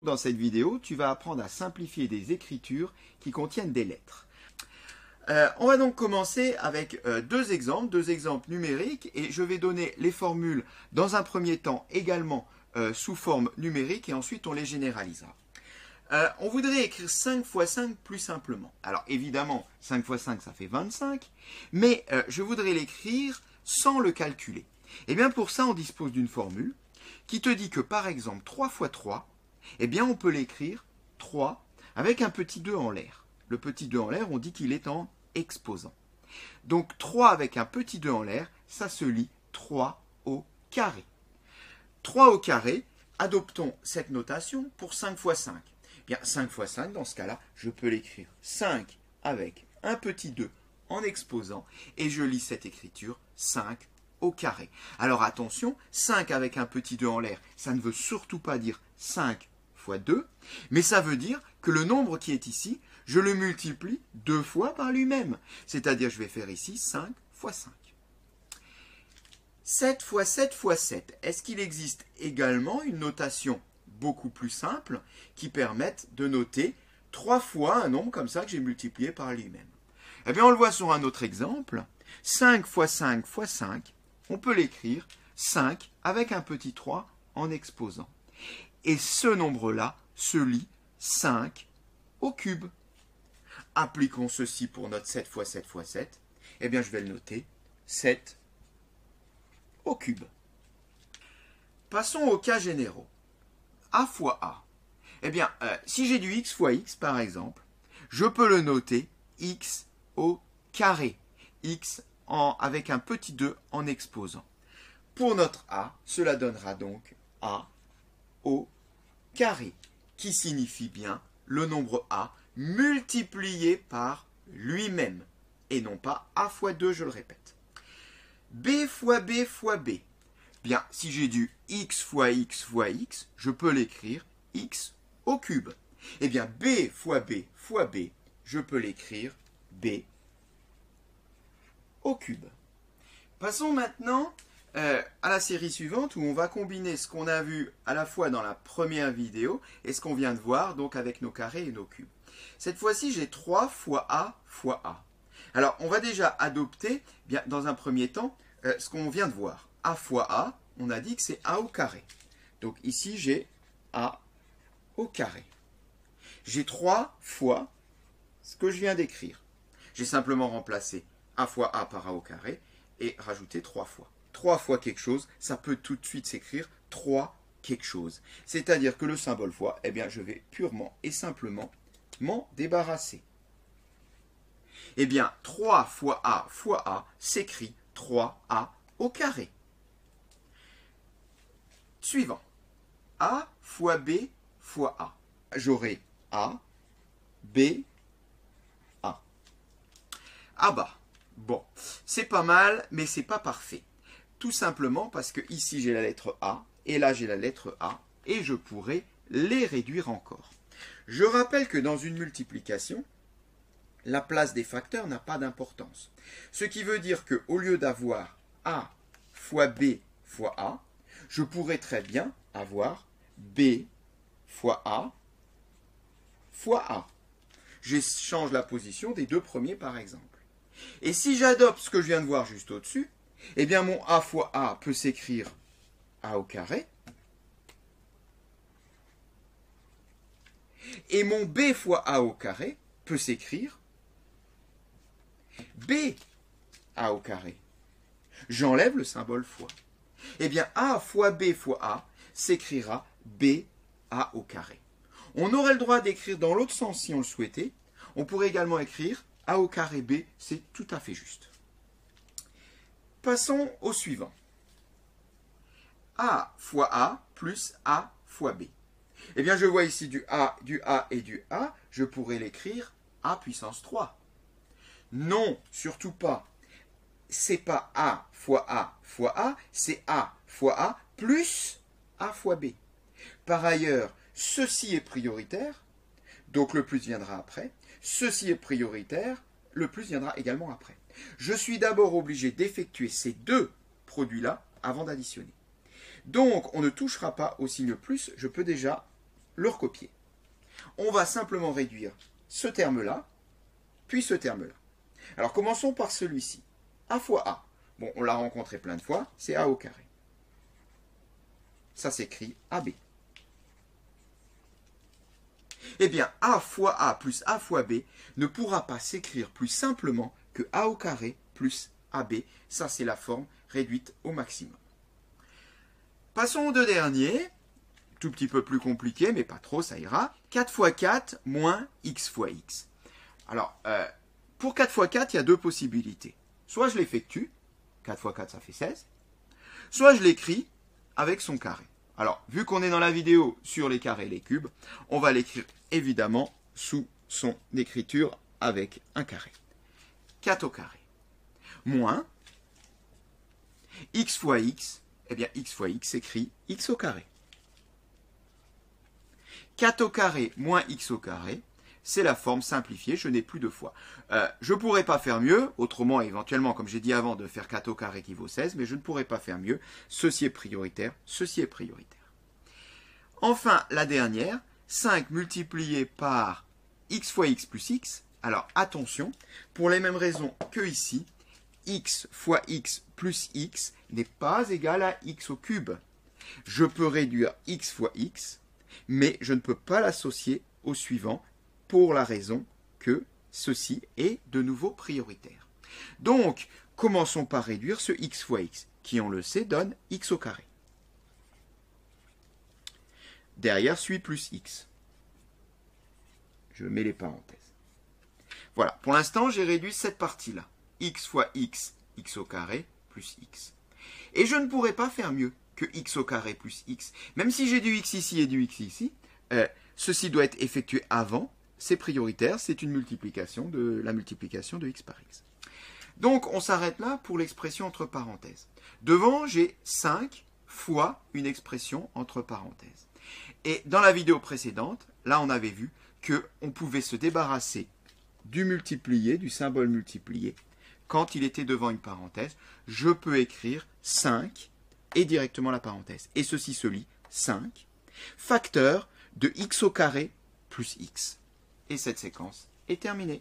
Dans cette vidéo, tu vas apprendre à simplifier des écritures qui contiennent des lettres. On va donc commencer avec deux exemples numériques, et je vais donner les formules dans un premier temps également sous forme numérique, et ensuite on les généralisera. On voudrait écrire 5 x 5 plus simplement. Alors évidemment, 5 x 5 ça fait 25, mais je voudrais l'écrire sans le calculer. Et bien pour ça, on dispose d'une formule qui te dit que par exemple 3 x 3, eh bien on peut l'écrire 3 avec un petit 2 en l'air. Le petit 2 en l'air, on dit qu'il est en exposant. Donc 3 avec un petit 2 en l'air, ça se lit 3 au carré. 3 au carré, adoptons cette notation pour 5 x 5. Bien 5 x 5, dans ce cas-là, je peux l'écrire 5 avec un petit 2 en exposant, et je lis cette écriture 5 au carré. Alors attention, 5 avec un petit 2 en l'air, ça ne veut surtout pas dire 5 x 2, mais ça veut dire que le nombre qui est ici, je le multiplie 2 fois par lui-même. C'est-à-dire, je vais faire ici 5 x 5. 7 x 7 x 7. Est-ce qu'il existe également une notation beaucoup plus simple qui permette de noter 3 fois un nombre comme ça que j'ai multiplié par lui-même? Eh bien, on le voit sur un autre exemple. 5 x 5 x 5, on peut l'écrire 5 avec un petit 3 en exposant. Et ce nombre-là se lit 5 au cube. Appliquons ceci pour notre 7 x 7 x 7. Eh bien, je vais le noter 7 au cube. Passons aux cas généraux. A fois A. Eh bien, si j'ai du x fois x, par exemple, je peux le noter x au carré. X avec un petit 2 en exposant. Pour notre A, cela donnera donc A au carré, qui signifie bien le nombre A multiplié par lui-même, et non pas A fois 2, je le répète. B fois B fois B. Bien, si j'ai du x fois x fois x, je peux l'écrire x au cube. Eh bien, B fois B fois B, je peux l'écrire B au cube. Passons maintenant à la série suivante, où on va combiner ce qu'on a vu à la fois dans la première vidéo et ce qu'on vient de voir, donc avec nos carrés et nos cubes. Cette fois-ci, j'ai 3 fois A fois A. Alors, on va déjà adopter, bien, dans un premier temps, ce qu'on vient de voir. A fois A, on a dit que c'est A au carré. Donc ici, j'ai A au carré. J'ai 3 fois ce que je viens d'écrire. J'ai simplement remplacé A fois A par A au carré et rajouté 3 fois. 3 fois quelque chose, ça peut tout de suite s'écrire 3 quelque chose. C'est-à-dire que le symbole fois, eh bien, je vais purement et simplement m'en débarrasser. Eh bien, 3 fois A s'écrit 3A au carré. Suivant. A fois B fois A. J'aurai A, B, A. Ah bah, bon, c'est pas mal, mais c'est pas parfait. Tout simplement parce que ici j'ai la lettre A, et là j'ai la lettre A, et je pourrais les réduire encore. Je rappelle que dans une multiplication, la place des facteurs n'a pas d'importance. Ce qui veut dire qu'au lieu d'avoir A fois B fois A, je pourrais très bien avoir B fois A fois A. Je change la position des deux premiers par exemple. Et si j'adopte ce que je viens de voir juste au-dessus, eh bien mon A fois A peut s'écrire A au carré. Et mon B fois A au carré peut s'écrire B A au carré. J'enlève le symbole fois. Eh bien A fois B fois A s'écrira B A au carré. On aurait le droit d'écrire dans l'autre sens si on le souhaitait. On pourrait également écrire A au carré B, c'est tout à fait juste. Passons au suivant. A fois A plus A fois B. Eh bien, je vois ici du A et du A. Je pourrais l'écrire A puissance 3. Non, surtout pas. C'est pas A fois A, c'est A fois A plus A fois B. Par ailleurs, ceci est prioritaire, donc le plus viendra après. Ceci est prioritaire, le plus viendra également après. Je suis d'abord obligé d'effectuer ces deux produits-là avant d'additionner. Donc, on ne touchera pas au signe plus, je peux déjà le recopier. On va simplement réduire ce terme-là, puis ce terme-là. Alors commençons par celui-ci. A fois A. Bon, on l'a rencontré plein de fois, c'est A au carré. Ça s'écrit AB. Eh bien, A fois A plus A fois B ne pourra pas s'écrire plus simplement que A au carré plus AB. Ça, c'est la forme réduite au maximum. Passons aux deux derniers. Tout petit peu plus compliqué, mais pas trop, ça ira. 4 fois 4 moins x fois x. Alors, pour 4 fois 4, il y a deux possibilités. Soit je l'effectue, 4 fois 4, ça fait 16. Soit je l'écris avec son carré. Alors, vu qu'on est dans la vidéo sur les carrés et les cubes, on va l'écrire évidemment sous son écriture avec un carré. 4 au carré. Moins x fois x, eh bien x fois x s'écrit x au carré. 4 au carré moins x au carré, c'est la forme simplifiée, je n'ai plus de fois. Je ne pourrais pas faire mieux, autrement éventuellement, comme j'ai dit avant, de faire 4 au carré qui vaut 16, mais je ne pourrais pas faire mieux. Ceci est prioritaire, ceci est prioritaire. Enfin, la dernière, 5 multiplié par x fois x plus x. Alors attention, pour les mêmes raisons que ici, x fois x plus x n'est pas égal à x au cube. Je peux réduire x fois x, mais je ne peux pas l'associer au suivant pour la raison que ceci est de nouveau prioritaire. Donc, commençons par réduire ce x fois x, qui on le sait donne x au carré. Derrière suit plus x. Je mets les parenthèses. Voilà, pour l'instant j'ai réduit cette partie-là. X fois x, x au carré plus x. Et je ne pourrais pas faire mieux que x au carré plus x. Même si j'ai du x ici et du x ici, ceci doit être effectué avant. C'est prioritaire, c'est une multiplication de la multiplication de x par x. Donc on s'arrête là pour l'expression entre parenthèses. Devant, j'ai 5 fois une expression entre parenthèses. Et dans la vidéo précédente, là on avait vu qu'on pouvait se débarrasser du multiplié, du symbole multiplié, quand il était devant une parenthèse. Je peux écrire 5 et directement la parenthèse. Et ceci se lit 5, facteur de x au carré plus x. Et cette séquence est terminée.